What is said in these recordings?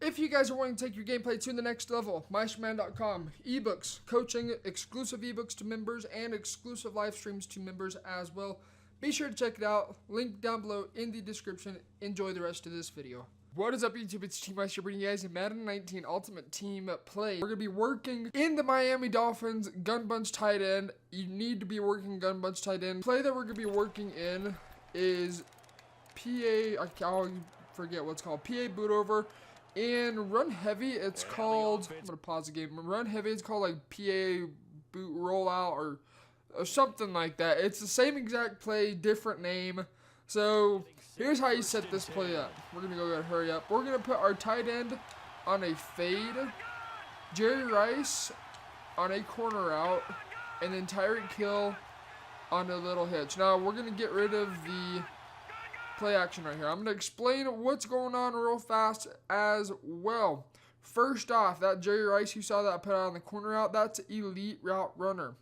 If you guys are wanting to take your gameplay to the next level, MeisterMadden.com, ebooks, coaching, exclusive ebooks to members, and exclusive live streams to members as well. Be sure to check it out. Link down below in the description. Enjoy the rest of this video. What is up, YouTube? It's Team Meister bringing you guys a Madden 19 Ultimate Team play. We're going to be working in the Miami Dolphins gun bunch tight end. You need to be working gun bunch tight end. Play that we're going to be working in is I forget what it's called. PA boot over. And run heavy, it's called, I'm going to pause the game. Run heavy, it's called like PA boot rollout or something like that. It's the same exact play, different name. So here's how you set this play up. We're going to go ahead and hurry up. We're going to put our tight end on a fade, Jerry Rice on a corner route, and then Tyreek Hill on a little hitch. Now we're going to get rid of the play action right here. I'm going to explain what's going on real fast as well. First off, that Jerry Rice you saw that I put out on the corner route, that's elite route runner.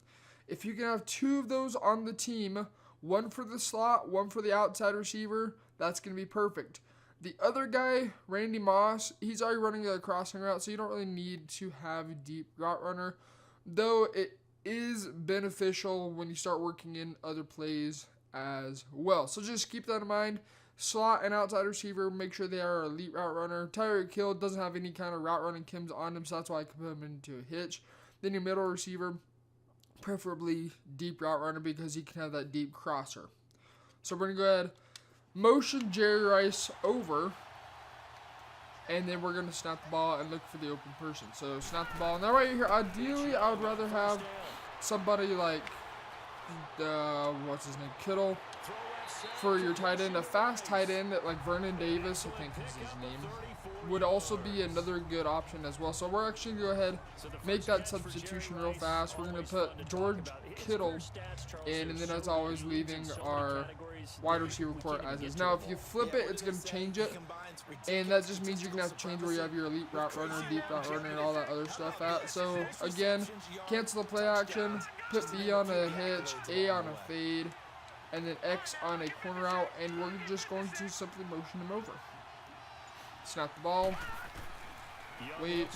If you can have two of those on the team, one for the slot, one for the outside receiver, that's going to be perfect. The other guy, Randy Moss, he's already running a crossing route, so you don't really need to have a deep route runner, though it is beneficial when you start working in other plays as well. So just keep that in mind. Slot and outside receiver, make sure they are elite route runner. Tyreek Hill doesn't have any kind of route running Kims on him, so that's why I can put him into a hitch. Then your middle receiver, preferably deep route runner because he can have that deep crosser. So we're going to go ahead, motion Jerry Rice over, and then we're going to snap the ball and look for the open person. So snap the ball. Now right here, ideally I would rather have somebody like what's his name, Kittle, for your tight end. A fast tight end like Vernon Davis, I think is his name, would also be another good option as well. So we're actually going to go ahead, make that substitution real fast. We're going to put George Kittle in, and then as always leaving our wide receiver core as is. Now if you flip it, it's going to change it, and that just means you're going to have to change where you have your elite route runner, deep route runner, and all that other stuff at. So again, cancel the play action, put B on a hitch, A on a fade, and then X on a corner out, and we're just going to simply motion him over. Snap the ball. Wait.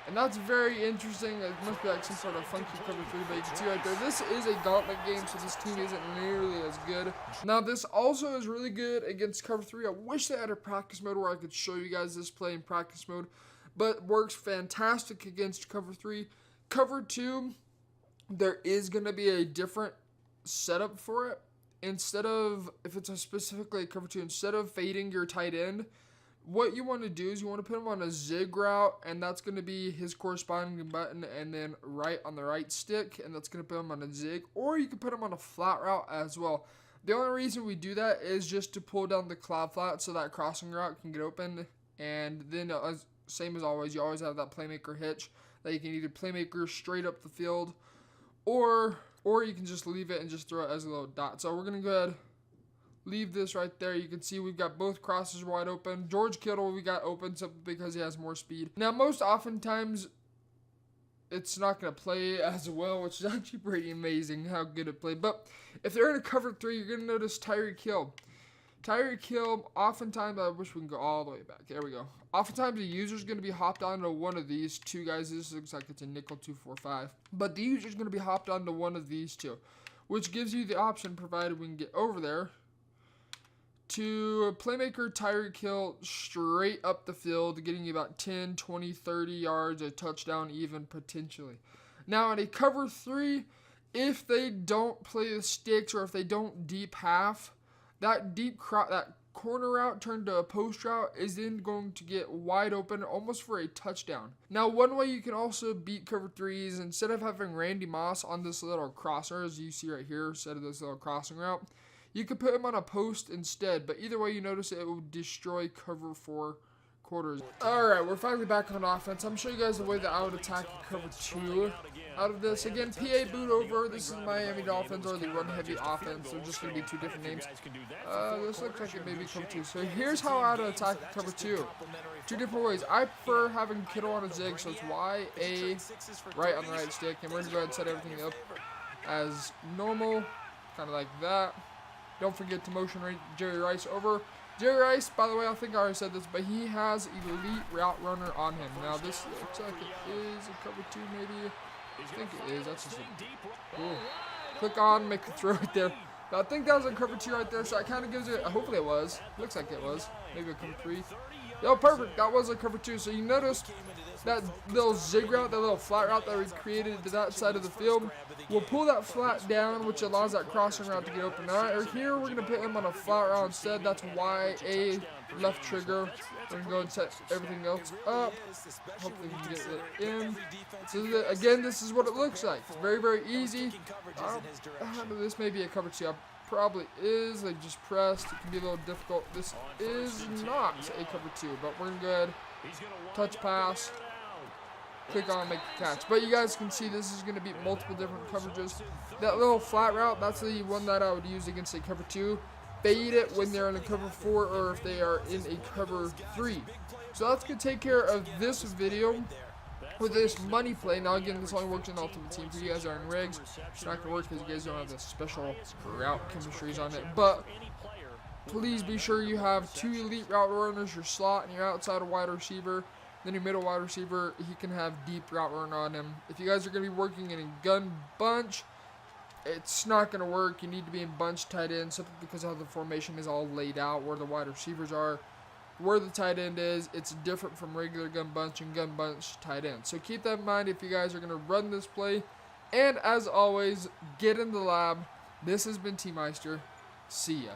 And that's very interesting. It must be like some sort of funky cover 3, but you can see right there, this is a gauntlet game, so this team isn't nearly as good. Now this also is really good against cover 3. I wish they had a practice mode where I could show you guys this play in practice mode, but works fantastic against cover 3. Cover 2, there is going to be a different setup for it. Instead of, if it's specifically cover 2, instead of fading your tight end, what you want to do is you want to put him on a zig route, and that's going to be his corresponding button, and then right on the right stick, and that's going to put him on a zig, or you can put him on a flat route as well. The only reason we do that is just to pull down the cloud flat so that crossing route can get open, and then same as always, you always have that playmaker hitch that you can either playmaker straight up the field, or you can just leave it and just throw it as a little dot. So we're going to go ahead, leave this right there. You can see we've got both crosses wide open. George Kittle we got open simply because he has more speed. Now most oftentimes it's not going to play as well, which is actually pretty amazing how good it played. But if they're in a cover 3, you're going to notice Tyreek Hill. Tyreek Hill, oftentimes, I wish we can go all the way back. There we go. Oftentimes, the user's going to be hopped onto one of these two guys. This looks like it's a nickel 245. But the user's going to be hopped onto one of these two, which gives you the option, provided we can get over there, to playmaker Tyreek Hill straight up the field, getting you about 10, 20, 30 yards, a touchdown even, potentially. Now, in a cover 3, if they don't play the sticks or if they don't deep half, that that corner route turned to a post route is then going to get wide open almost for a touchdown. Now, one way you can also beat cover 3 is instead of having Randy Moss on this little crosser, as you see right here, instead of this little crossing route, you could put him on a post instead. But either way, you notice it will destroy cover 4 quarters. Alright, we're finally back on offense. I'm showing you guys the way that I would attack cover 2 out of this. Again, PA boot over. This is Miami Dolphins, or the run heavy offense. They're just going to be two different names. This looks like it may be cover 2. So here's how I would attack cover 2. Two different ways. I prefer having Kittle on a zig, so it's Y, A, right on the right stick. And we're going to go ahead and set everything up as normal, kind of like that. Don't forget to motion Jerry Rice over. Jerry Rice, by the way, I think I already said this, but he has elite route runner on him. Now, this looks like it is a cover 2, maybe. I think it is. That's just cool. Click on, make a throw right there. Now, I think that was a cover 2 right there, so it kind of gives it, hopefully it was. Looks like it was. Maybe a cover 3. Yo, perfect. That was a cover 2. So you noticed that little zig route, that little flat route that we created to that side of the field. We'll pull that flat down, which allows that crossing route to get open. All right, here we're going to put him on a flat route instead. That's YA left trigger. We're going to go and set everything else up. Hopefully we can get it in. So again, this is what it looks like. It's very, very easy. This may be a cover 2. Probably is. They just pressed. It can be a little difficult. This is not a cover 2, but we're going to go ahead. Touch pass. Click on, make the catch. But you guys can see this is going to be multiple different coverages. That little flat route, that's the one that I would use against a cover 2. Fade it when they're in a cover 4 or if they are in a cover 3. So that's going to take care of this video with this money play. Now again, this only works in Ultimate Team. For you guys are in rigs, it's not going to work because you guys don't have the special route chemistries on it. But please be sure you have 2 elite route runners, your slot and your outside wide receiver. Then your middle wide receiver, he can have deep route run on him. If you guys are going to be working in a gun bunch, it's not going to work. You need to be in bunch tight end simply because of how the formation is all laid out, where the wide receivers are, where the tight end is. It's different from regular gun bunch and gun bunch tight end. So keep that in mind if you guys are going to run this play. And as always, get in the lab. This has been T Meister. See ya.